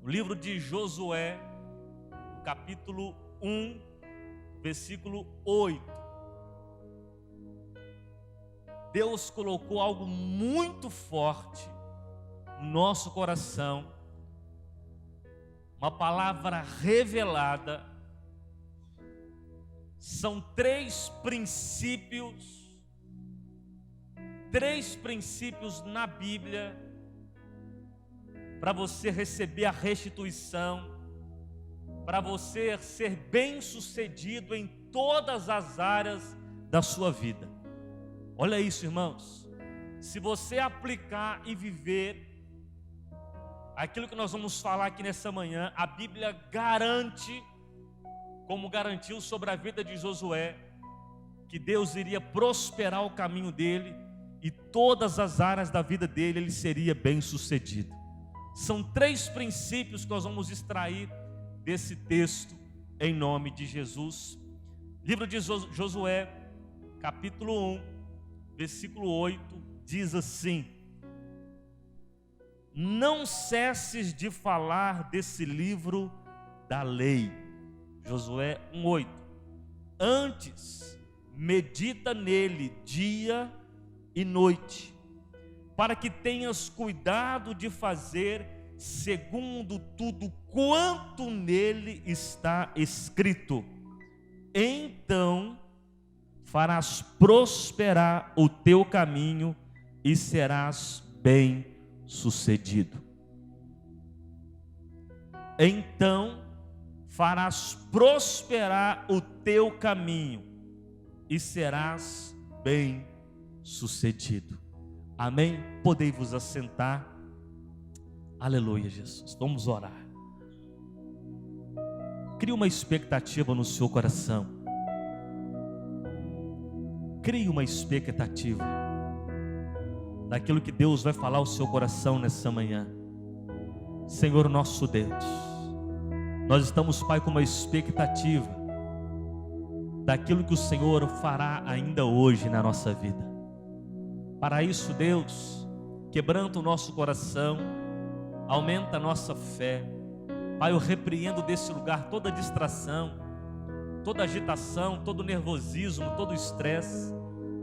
No livro de Josué, no capítulo 1, versículo 8. Deus colocou algo muito forte no nosso coração, uma palavra revelada. São três princípios na Bíblia para você receber a restituição, para você ser bem-sucedido em todas as áreas da sua vida. Olha isso, irmãos. Se você aplicar e viver aquilo que nós vamos falar aqui nessa manhã, a Bíblia garante, como garantiu sobre a vida de Josué, que Deus iria prosperar o caminho dele e todas as áreas da vida dele ele seria bem-sucedido. São três princípios que nós vamos extrair desse texto em nome de Jesus. Livro de Josué, capítulo 1, versículo 8, diz assim: não cesses de falar desse livro da lei. Josué 1:8. Antes, medita nele dia e noite, para que tenhas cuidado de fazer segundo tudo quanto nele está escrito. Então farás prosperar o teu caminho e serás bem-sucedido. Então farás prosperar o teu caminho e serás bem-sucedido. Amém? Podei vos assentar. Aleluia, Jesus. Vamos orar. Crie uma expectativa no seu coração. Crie uma expectativa daquilo que Deus vai falar ao seu coração nessa manhã. Senhor nosso Deus, nós estamos, Pai, com uma expectativa daquilo que o Senhor fará ainda hoje na nossa vida. Para isso, Deus, quebranta o nosso coração, aumenta a nossa fé. Pai, eu repreendo desse lugar toda distração, toda agitação, todo nervosismo, todo estresse,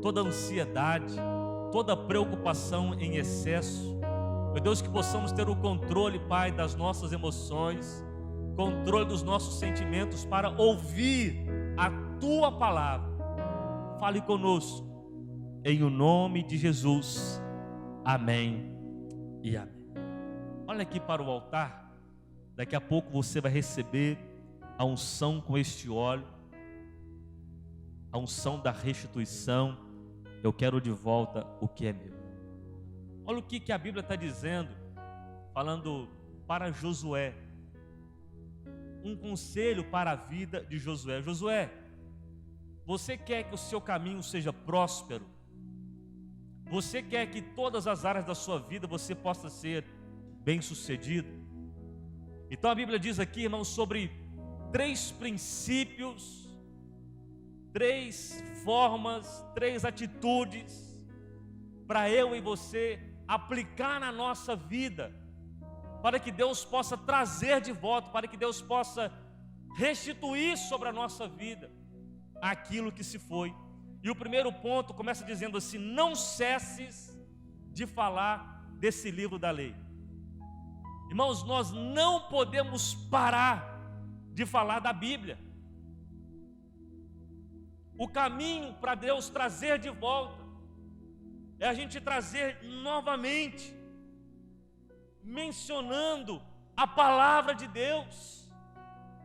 toda ansiedade, toda preocupação em excesso. Meu Deus, que possamos ter o controle, Pai, das nossas emoções, controle dos nossos sentimentos para ouvir a Tua palavra. Fale conosco, em o nome de Jesus. Amém e amém. Olha aqui para o altar. Daqui a pouco você vai receber a unção com este óleo, a unção da restituição. Eu quero de volta o que é meu. Olha o que a Bíblia está dizendo, falando para Josué. Um conselho para a vida de Josué. Josué, você quer que o seu caminho seja próspero? Você quer que todas as áreas da sua vida você possa ser bem-sucedido? Então a Bíblia diz aqui, irmãos, sobre três princípios, três formas, três atitudes para eu e você aplicar na nossa vida, para que Deus possa trazer de volta, para que Deus possa restituir sobre a nossa vida aquilo que se foi. E o primeiro ponto começa dizendo assim: não cesses de falar desse livro da lei. Irmãos, nós não podemos parar de falar da Bíblia. O caminho para Deus trazer de volta é a gente trazer novamente, mencionando a palavra de Deus.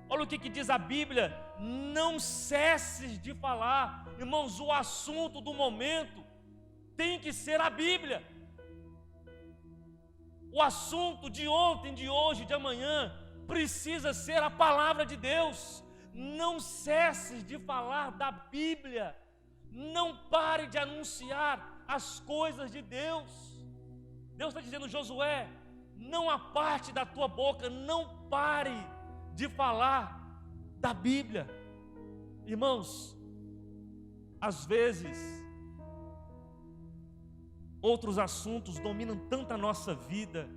Olha o que diz a Bíblia: não cesses de falar. Irmãos, o assunto do momento tem que ser a Bíblia. O assunto de ontem, de hoje, de amanhã precisa ser a palavra de Deus. Não cesses de falar da Bíblia. Não pare de anunciar as coisas de Deus. Deus está dizendo: Josué, não aparte da tua boca, não pare de falar da Bíblia. Irmãos, às vezes outros assuntos dominam tanto a nossa vida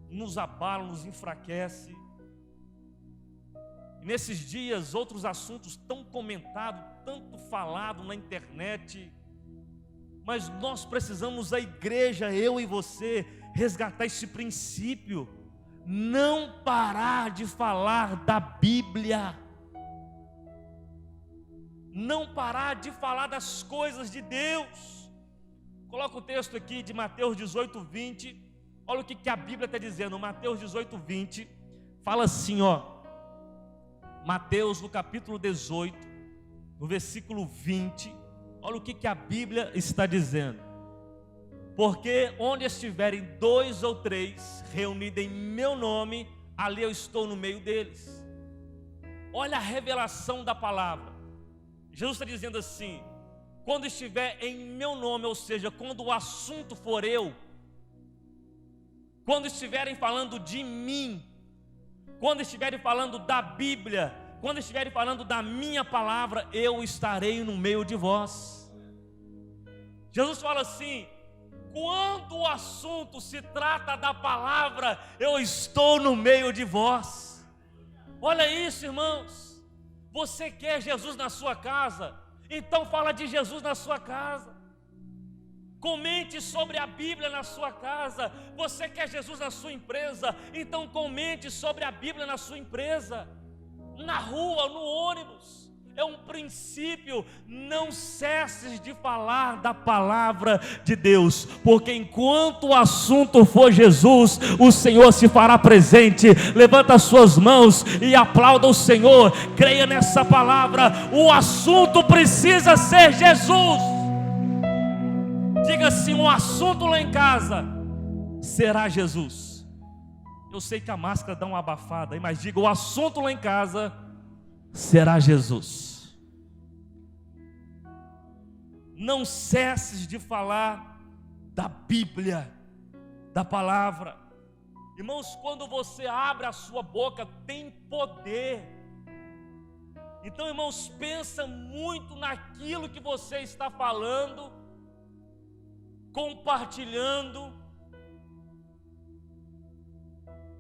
nos abala, nos enfraquece. E nesses dias, outros assuntos tão comentados, tanto falado na internet, mas nós precisamos, a igreja, eu e você, resgatar esse princípio, não parar de falar da Bíblia, não parar de falar das coisas de Deus. Coloca o texto aqui de Mateus 18, 20, olha o que a Bíblia está dizendo. Mateus 18, 20, fala assim, ó, Mateus no capítulo 18, no versículo 20, olha o que a Bíblia está dizendo. Porque onde estiverem 2 ou 3 reunidos em meu nome, ali eu estou no meio deles. Olha a revelação da palavra. Jesus está dizendo assim: quando estiver em meu nome, ou seja, quando o assunto for eu, quando estiverem falando de mim, quando estiverem falando da Bíblia, quando estiverem falando da minha palavra, eu estarei no meio de vós. Jesus fala assim: quando o assunto se trata da palavra, eu estou no meio de vós. Olha isso, irmãos. Você quer Jesus na sua casa? Então fala de Jesus na sua casa. Comente sobre a Bíblia na sua casa. Você quer Jesus na sua empresa? Então comente sobre a Bíblia na sua empresa. Na rua, no ônibus. É um princípio, não cesses de falar da palavra de Deus, porque enquanto o assunto for Jesus, o Senhor se fará presente. Levanta as suas mãos e aplauda o Senhor, creia nessa palavra. O assunto precisa ser Jesus. Diga assim: o assunto lá em casa será Jesus. Eu sei que a máscara dá uma abafada aí, mas diga: o assunto lá em casa será Jesus. Não cesses de falar da Bíblia, da palavra. Irmãos, quando você abre a sua boca, tem poder. Então, irmãos, pensa muito naquilo que você está falando, compartilhando.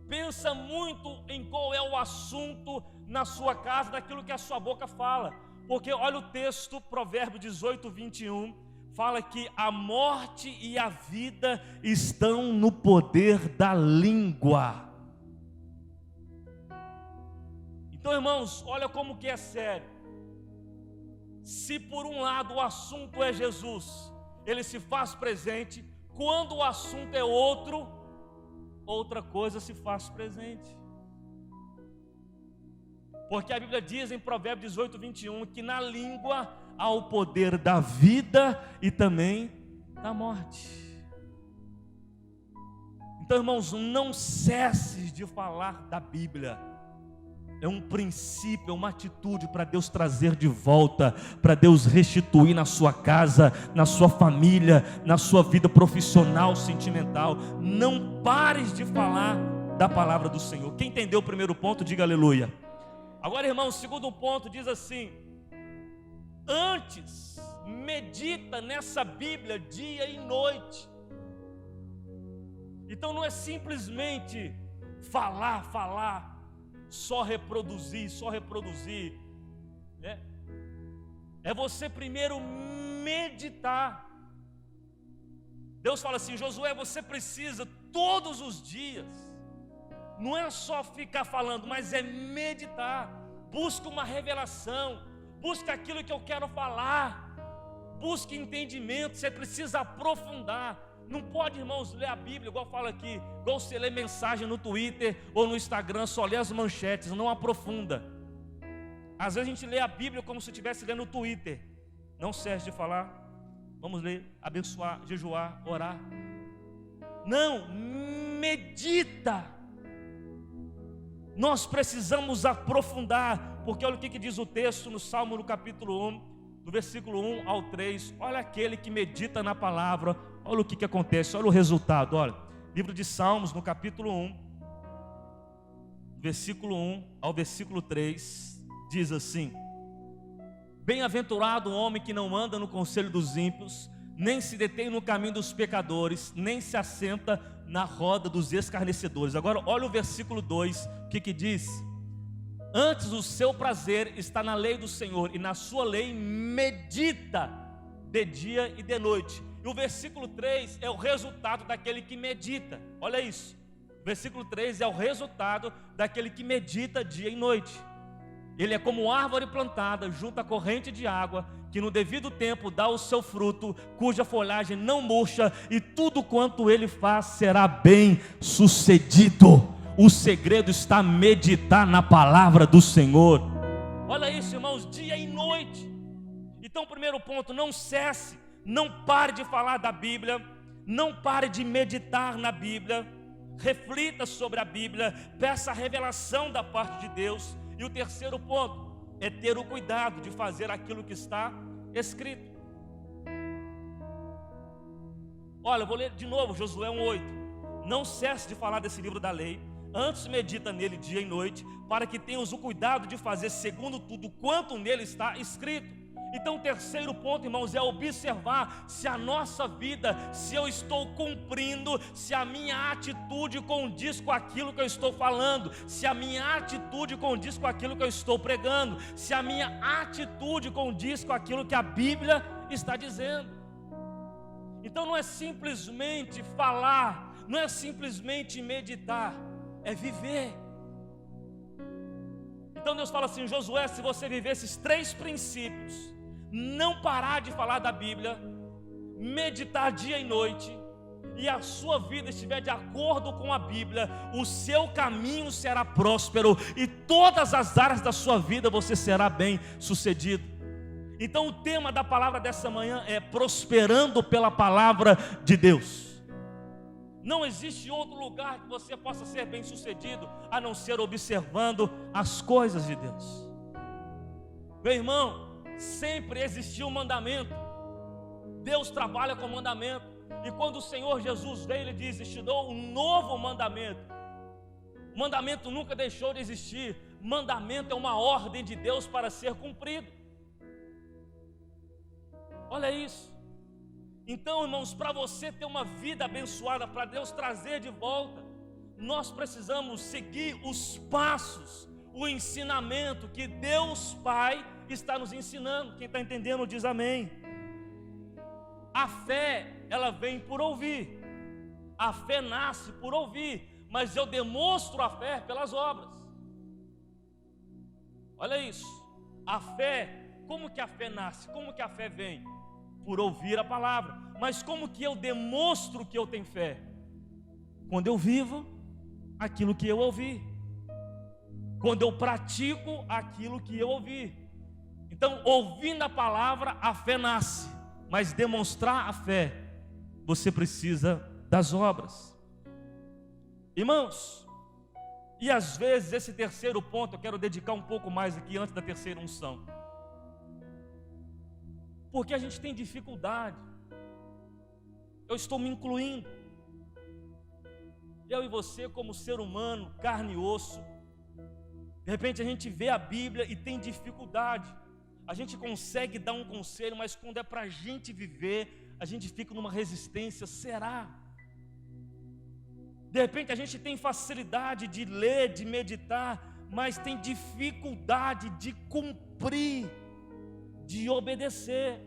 Pensa muito em qual é o assunto na sua casa, daquilo que a sua boca fala. Porque olha o texto, Provérbios 18, 21, fala que a morte e a vida estão no poder da língua. Então, irmãos, olha como que é sério. Se por um lado o assunto é Jesus, ele se faz presente. Quando o assunto é outro, outra coisa se faz presente. Porque a Bíblia diz em Provérbios 18, 21, que na língua há o poder da vida e também da morte. Então, irmãos, não cesses de falar da Bíblia. É um princípio, é uma atitude para Deus trazer de volta, para Deus restituir na sua casa, na sua família, na sua vida profissional, sentimental. Não pares de falar da palavra do Senhor. Quem entendeu o primeiro ponto, diga aleluia. Agora, irmão, o segundo ponto diz assim: antes, medita nessa Bíblia dia e noite. Então não é simplesmente falar, só reproduzir, né? É você primeiro meditar. Deus fala assim: Josué, você precisa todos os dias, não é só ficar falando, mas é meditar. Busca uma revelação, busca aquilo que eu quero falar, busque entendimento. Você precisa aprofundar. Não pode, irmãos, ler a Bíblia igual fala aqui, igual você lê mensagem no Twitter ou no Instagram, só lê as manchetes, não aprofunda. Às vezes a gente lê a Bíblia como se estivesse lendo no Twitter. Não cesse de falar. Vamos ler, abençoar, jejuar, orar. Não, medita. Nós precisamos aprofundar, porque olha o que diz o texto no Salmo, no capítulo 1, do versículo 1 ao 3. Olha aquele que medita na palavra, olha o que acontece, olha o resultado. Olha, livro de Salmos, no capítulo 1, versículo 1 ao versículo 3, diz assim: bem-aventurado o homem que não anda no conselho dos ímpios, nem se detém no caminho dos pecadores, nem se assenta na roda dos escarnecedores. Agora olha o versículo 2, o que diz? Antes o seu prazer está na lei do Senhor, e na sua lei medita de dia e de noite. E o versículo 3 é o resultado daquele que medita. Olha isso, o versículo 3 é o resultado daquele que medita dia e noite. Ele é como árvore plantada junto à corrente de água, que no devido tempo dá o seu fruto, cuja folhagem não murcha, e tudo quanto ele faz será bem sucedido. O segredo está meditar na palavra do Senhor. Olha isso, irmãos, dia e noite. Então, primeiro ponto, não cesse, não pare de falar da Bíblia, não pare de meditar na Bíblia, reflita sobre a Bíblia, peça a revelação da parte de Deus. E o terceiro ponto é ter o cuidado de fazer aquilo que está escrito. Olha, eu vou ler de novo Josué 1:8. Não cesse de falar desse livro da lei, antes medita nele dia e noite, para que tenhas o cuidado de fazer segundo tudo quanto nele está escrito. Então o terceiro ponto, irmãos, é observar se a nossa vida, se eu estou cumprindo, se a minha atitude condiz com aquilo que eu estou falando, se a minha atitude condiz com aquilo que eu estou pregando, se a minha atitude condiz com aquilo que a Bíblia está dizendo. Então não é simplesmente falar, não é simplesmente meditar, é viver. Então Deus fala assim: Josué, se você viver esses 3 princípios, não parar de falar da Bíblia, meditar dia e noite, e a sua vida estiver de acordo com a Bíblia, o seu caminho será próspero, e todas as áreas da sua vida você será bem sucedido. Então o tema da palavra dessa manhã é prosperando pela palavra de Deus. Não existe outro lugar que você possa ser bem sucedido a não ser observando as coisas de Deus. Meu irmão, sempre existiu um mandamento. Deus trabalha com mandamento. E quando o Senhor Jesus veio, Ele diz: te dou um novo mandamento. Mandamento nunca deixou de existir. Mandamento é uma ordem de Deus para ser cumprido. Olha isso. Então, irmãos, para você ter uma vida abençoada, para Deus trazer de volta, nós precisamos seguir os passos, o ensinamento que Deus Pai está nos ensinando. Quem está entendendo diz amém. A fé, ela vem por ouvir. A fé nasce por ouvir, mas eu demonstro a fé pelas obras. Olha isso. A fé, como que a fé nasce? Como que a fé vem? Por ouvir a palavra. Mas como que eu demonstro que eu tenho fé? Quando eu vivo aquilo que eu ouvi, quando eu pratico aquilo que eu ouvi. Então, ouvindo a palavra, a fé nasce. Mas demonstrar a fé, você precisa das obras. Irmãos, e às vezes esse terceiro ponto eu quero dedicar um pouco mais aqui antes da terceira unção, porque a gente tem dificuldade. Eu estou me incluindo. Eu e você, como ser humano, carne e osso. De repente a gente vê a Bíblia e tem dificuldade. A gente consegue dar um conselho, mas quando é para a gente viver, a gente fica numa resistência. Será? De repente a gente tem facilidade de ler, de meditar, mas tem dificuldade de cumprir, de obedecer.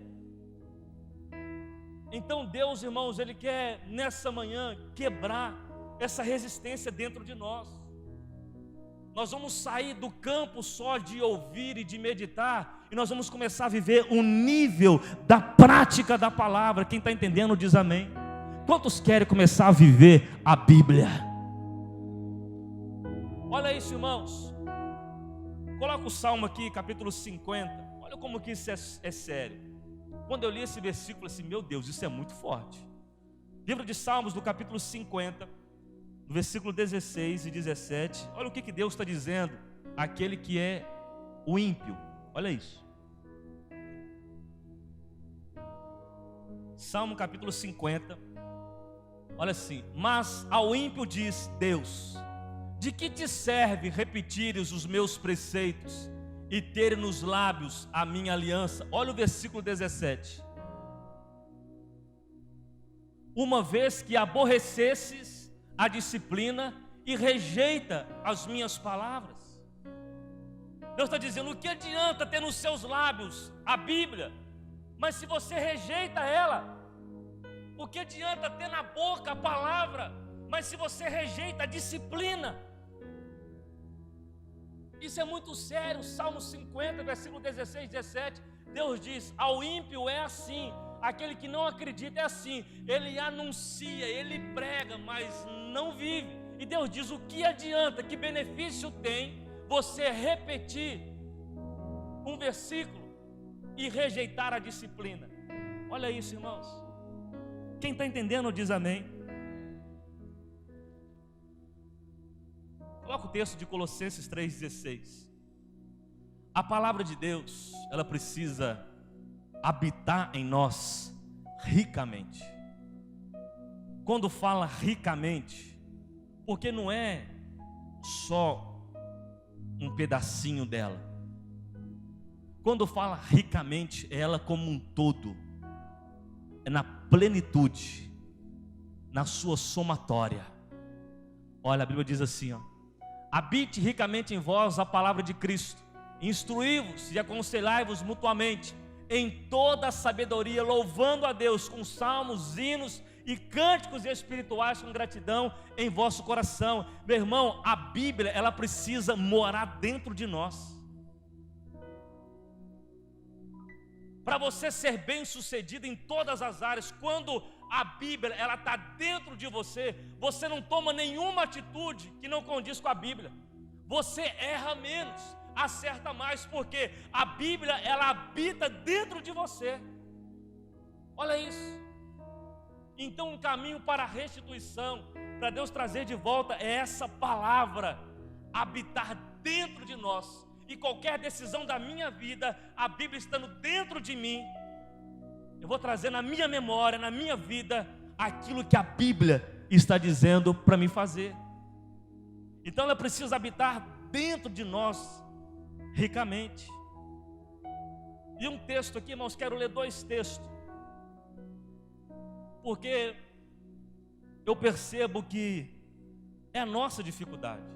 Então Deus, irmãos, Ele quer nessa manhã quebrar essa resistência dentro de nós. Nós vamos sair do campo só de ouvir e de meditar, e nós vamos começar a viver um nível da prática da palavra. Quem está entendendo diz amém. Quantos querem começar a viver a Bíblia? Olha isso, irmãos. Coloca o Salmo aqui, capítulo 50. Olha como que isso é sério. Quando eu li esse versículo, assim, meu Deus, isso é muito forte. Livro de Salmos, do capítulo 50, no versículo 16 e 17. Olha o que Deus está dizendo àquele que é o ímpio. Olha isso. Salmo capítulo 50. Olha assim: mas ao ímpio diz Deus: de que te serve repetires os meus preceitos e ter nos lábios a minha aliança? Olha o versículo 17. uma vez que aborrecesses a disciplina e rejeita as minhas palavras. Deus está dizendo: o que adianta ter nos seus lábios a Bíblia, mas se você rejeita ela? O que adianta ter na boca a palavra, mas se você rejeita a disciplina? Isso é muito sério. Salmo 50, versículo 16, 17, Deus diz: ao ímpio é assim, aquele que não acredita é assim, ele anuncia, ele prega, mas não vive. E Deus diz: o que adianta, que benefício tem você repetir um versículo e rejeitar a disciplina? Olha isso, irmãos. Quem está entendendo diz amém. Coloca o texto de Colossenses 3,16. A palavra de Deus, ela precisa habitar em nós ricamente. Quando fala ricamente, porque não é só um pedacinho dela. Quando fala ricamente, é ela como um todo, é na plenitude, na sua somatória. Olha, a Bíblia diz assim, habite ricamente em vós a palavra de Cristo, instruí-vos e aconselhai-vos mutuamente em toda a sabedoria, louvando a Deus com salmos, hinos e cânticos espirituais com gratidão em vosso coração. Meu irmão, a Bíblia, ela precisa morar dentro de nós. Para você ser bem sucedido em todas as áreas, quando a Bíblia ela está dentro de você, você não toma nenhuma atitude que não condiz com a Bíblia. Você erra menos, acerta mais, porque a Bíblia ela habita dentro de você. Olha isso. Então um caminho para a restituição, para Deus trazer de volta, é essa palavra habitar dentro de nós. E qualquer decisão da minha vida, a Bíblia estando dentro de mim, eu vou trazer na minha memória, na minha vida, aquilo que a Bíblia está dizendo para mim fazer. Então ela precisa habitar dentro de nós ricamente. E um texto aqui, irmãos, quero ler 2 textos, porque eu percebo que é a nossa dificuldade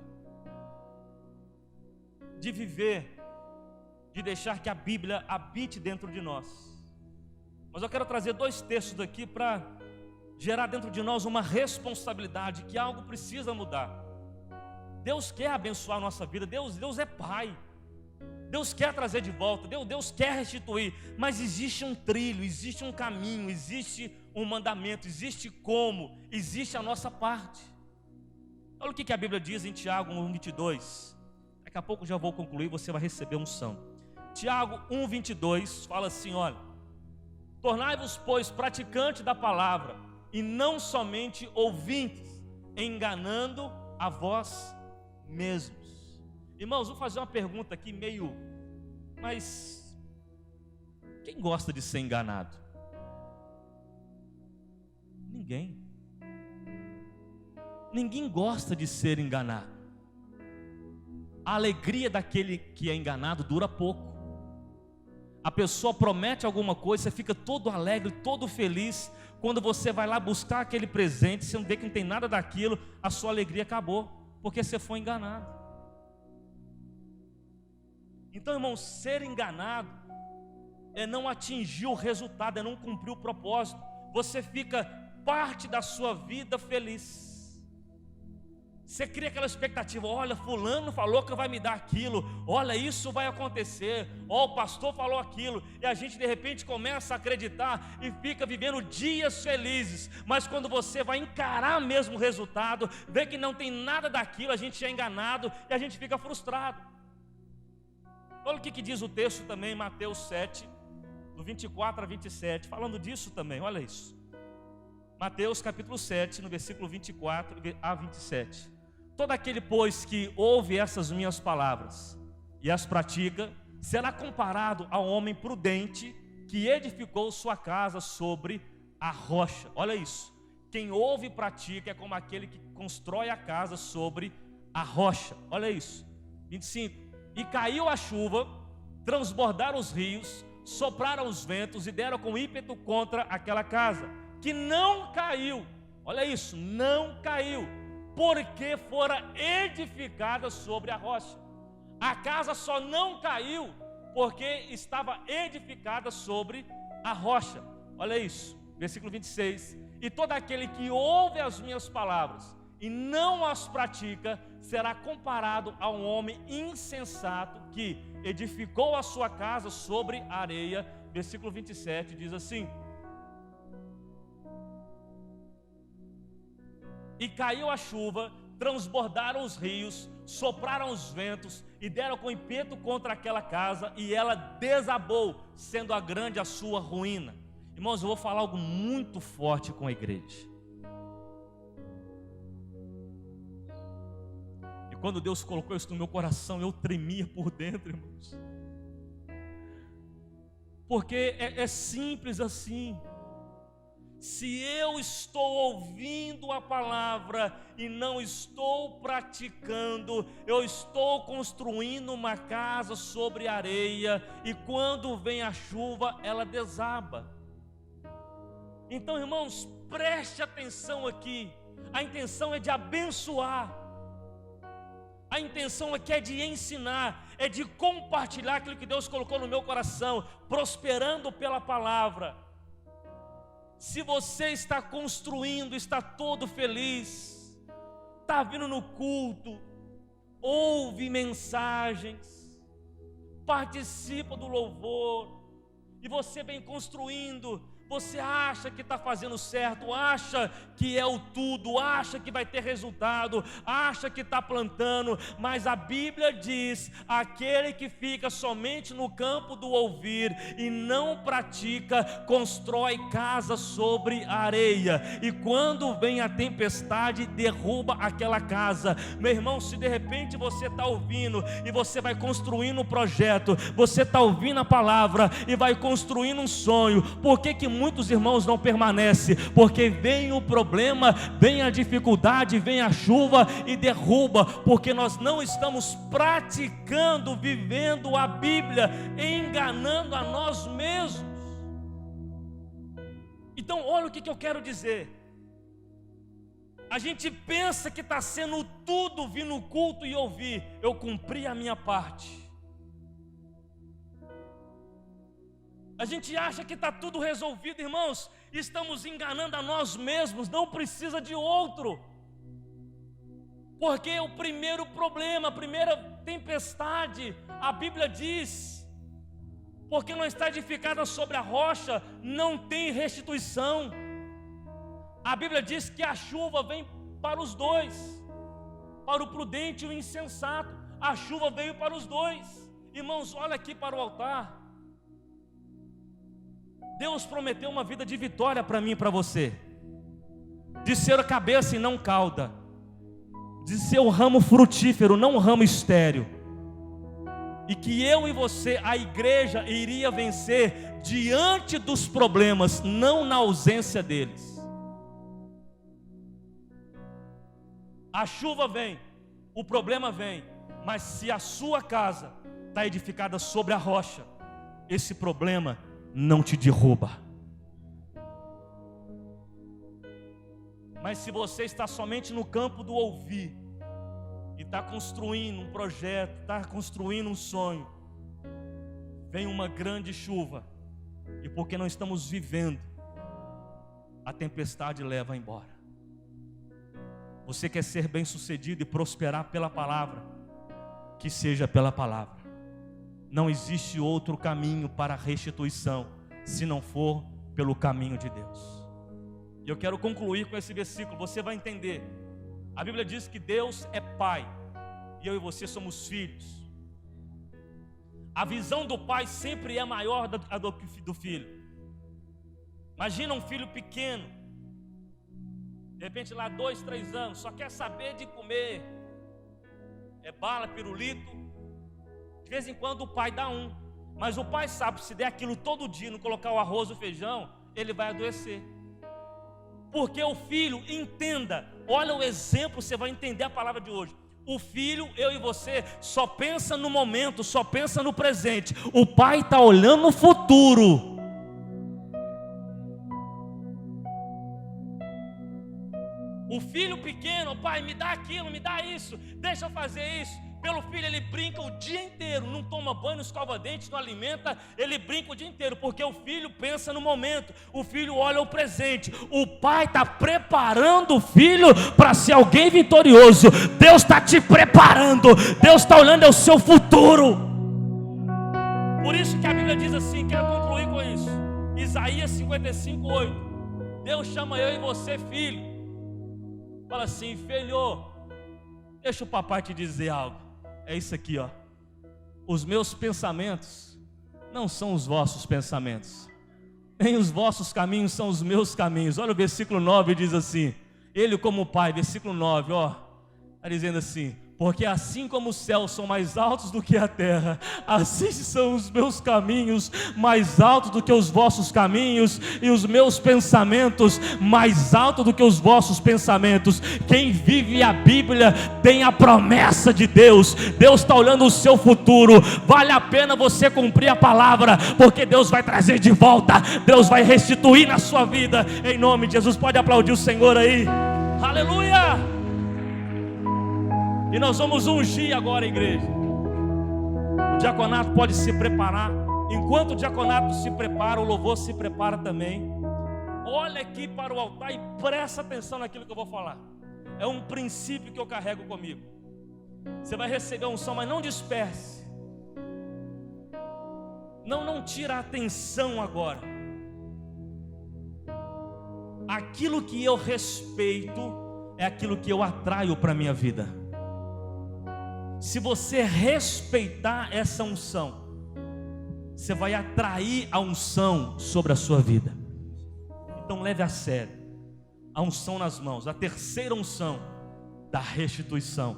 de viver, de deixar que a Bíblia habite dentro de nós. Mas eu quero trazer 2 textos daqui para gerar dentro de nós uma responsabilidade, que algo precisa mudar. Deus quer abençoar a nossa vida, Deus é Pai, Deus quer trazer de volta, Deus quer restituir, mas existe um trilho, existe um caminho, existe um mandamento, existe como, existe a nossa parte. Olha o que a Bíblia diz em Tiago 1:22. Daqui a pouco já vou concluir, você vai receber unção. Tiago 1:22 fala assim, olha: tornai-vos, pois, praticantes da palavra, e não somente ouvintes, enganando a vós mesmos. Irmãos, vou fazer uma pergunta aqui mas quem gosta de ser enganado? Ninguém gosta de ser enganado. A alegria daquele que é enganado dura pouco. A pessoa promete alguma coisa, você fica todo alegre, todo feliz. Quando você vai lá buscar aquele presente, você não vê que não tem nada daquilo, a sua alegria acabou, porque você foi enganado. Então, irmão, ser enganado é não atingir o resultado, é não cumprir o propósito. Você fica parte da sua vida feliz. Você cria aquela expectativa, olha, fulano falou que vai me dar aquilo, olha, isso vai acontecer, ó, o pastor falou aquilo, e a gente de repente começa a acreditar e fica vivendo dias felizes, mas quando você vai encarar mesmo o resultado, vê que não tem nada daquilo, a gente é enganado e a gente fica frustrado. Olha o que diz o texto também em Mateus 7, do 24 a 27, falando disso também, olha isso. Mateus capítulo 7, no versículo 24 a 27. Todo aquele, pois, que ouve essas minhas palavras e as pratica, será comparado ao homem prudente que edificou sua casa sobre a rocha. Olha isso. Quem ouve e pratica é como aquele que constrói a casa sobre a rocha. Olha isso. 25. E caiu a chuva, transbordaram os rios, sopraram os ventos e deram com ímpeto contra aquela casa, que não caiu, olha isso, não caiu, porque fora edificada sobre a rocha. A casa só não caiu porque estava edificada sobre a rocha. Olha isso, versículo 26. E todo aquele que ouve as minhas palavras e não as pratica, será comparado a um homem insensato que edificou a sua casa sobre a areia. Versículo 27 diz assim: e caiu a chuva, transbordaram os rios, sopraram os ventos e deram com ímpeto contra aquela casa, e ela desabou, sendo a grande a sua ruína. Irmãos, eu vou falar algo muito forte com a igreja. E quando Deus colocou isso no meu coração, eu tremia por dentro, irmãos. Porque é simples assim. Se eu estou ouvindo a palavra e não estou praticando, eu estou construindo uma casa sobre areia, e quando vem a chuva, ela desaba. Então, irmãos, preste atenção aqui. A intenção é de abençoar. A intenção aqui é de ensinar, é de compartilhar aquilo que Deus colocou no meu coração, prosperando pela palavra. Se você está construindo, está todo feliz, está vindo no culto, ouve mensagens, participa do louvor, e você vem construindo, você acha que está fazendo certo, acha que é o tudo, acha que vai ter resultado, acha que está plantando, mas a Bíblia diz: aquele que fica somente no campo do ouvir e não pratica, constrói casa sobre a areia, e quando vem a tempestade, derruba aquela casa. Meu irmão, se de repente você está ouvindo e você vai construindo um projeto, você está ouvindo a palavra e vai construindo um sonho, por que muitos irmãos não permanecem? Porque vem o problema, vem a dificuldade, vem a chuva e derruba, porque nós não estamos praticando, vivendo a Bíblia, enganando a nós mesmos. Então olha o que eu quero dizer. A gente pensa que está sendo tudo vir no culto e ouvir: eu cumpri a minha parte. A gente acha que está tudo resolvido, irmãos. Estamos enganando a nós mesmos. Não precisa de outro. Porque o primeiro problema, a primeira tempestade, a Bíblia diz: porque não está edificada sobre a rocha, não tem restituição. A Bíblia diz que a chuva vem para os dois, para o prudente e o insensato. A chuva veio para os dois. Irmãos, olha aqui para o altar. Deus prometeu uma vida de vitória para mim e para você, de ser a cabeça e não cauda, de ser um ramo frutífero, não um ramo estéril, e que eu e você, a igreja, iria vencer diante dos problemas, não na ausência deles. A chuva vem, o problema vem, mas se a sua casa está edificada sobre a rocha, esse problema não te derruba. Mas se você está somente no campo do ouvir e está construindo um projeto, está construindo um sonho, vem uma grande chuva, e porque não estamos vivendo, a tempestade leva embora. Você quer ser bem sucedido e prosperar pela palavra? Que seja pela palavra. Não existe outro caminho para a restituição, se não for pelo caminho de Deus. E eu quero concluir com esse versículo, você vai entender. A Bíblia diz que Deus é Pai, e eu e você somos filhos. A visão do pai sempre é maior do que do filho. Imagina um filho pequeno, de repente lá 2, 3 anos, só quer saber de comer, bala, pirulito. De vez em quando o pai dá um, mas o pai sabe, se der aquilo todo dia, não colocar o arroz, o feijão, ele vai adoecer. Porque o filho, entenda, olha o exemplo, você vai entender a palavra de hoje. O filho, eu e você, só pensa no momento, só pensa no presente. O pai está olhando no futuro. O filho pequeno, pai, me dá aquilo, me dá isso, deixa eu fazer isso. Pelo filho ele brinca o dia inteiro, não toma banho, não escova dente, não alimenta, ele brinca o dia inteiro, porque o filho pensa no momento, o filho olha o presente. O pai está preparando o filho para ser alguém vitorioso. Deus está te preparando, Deus está olhando ao seu futuro. Por isso que a Bíblia diz assim, quero concluir com isso, Isaías 55:8, Deus chama eu e você filho, fala assim: filho, deixa o papai te dizer algo. É isso aqui, ó. Os meus pensamentos não são os vossos pensamentos, nem os vossos caminhos são os meus caminhos. Olha o versículo 9, diz assim, ele como pai, versículo 9, ó, está dizendo assim: porque assim como os céus são mais altos do que a terra, assim são os meus caminhos mais altos do que os vossos caminhos, e os meus pensamentos mais altos do que os vossos pensamentos. Quem vive a Bíblia tem a promessa de Deus. Deus está olhando o seu futuro. Vale a pena você cumprir a palavra, porque Deus vai trazer de volta, Deus vai restituir na sua vida, em nome de Jesus. Pode aplaudir o Senhor aí, aleluia. E nós vamos ungir agora a igreja. O diaconato pode se preparar. Enquanto o diaconato se prepara, o louvor se prepara também. Olha aqui para o altar e presta atenção naquilo que eu vou falar. É um princípio que eu carrego comigo. Você vai receber a unção, mas não disperse. Não tira a atenção agora. Aquilo que eu respeito é aquilo que eu atraio para a minha vida. Se você respeitar essa unção, você vai atrair a unção sobre a sua vida. Então leve a sério a unção nas mãos, a terceira unção da restituição.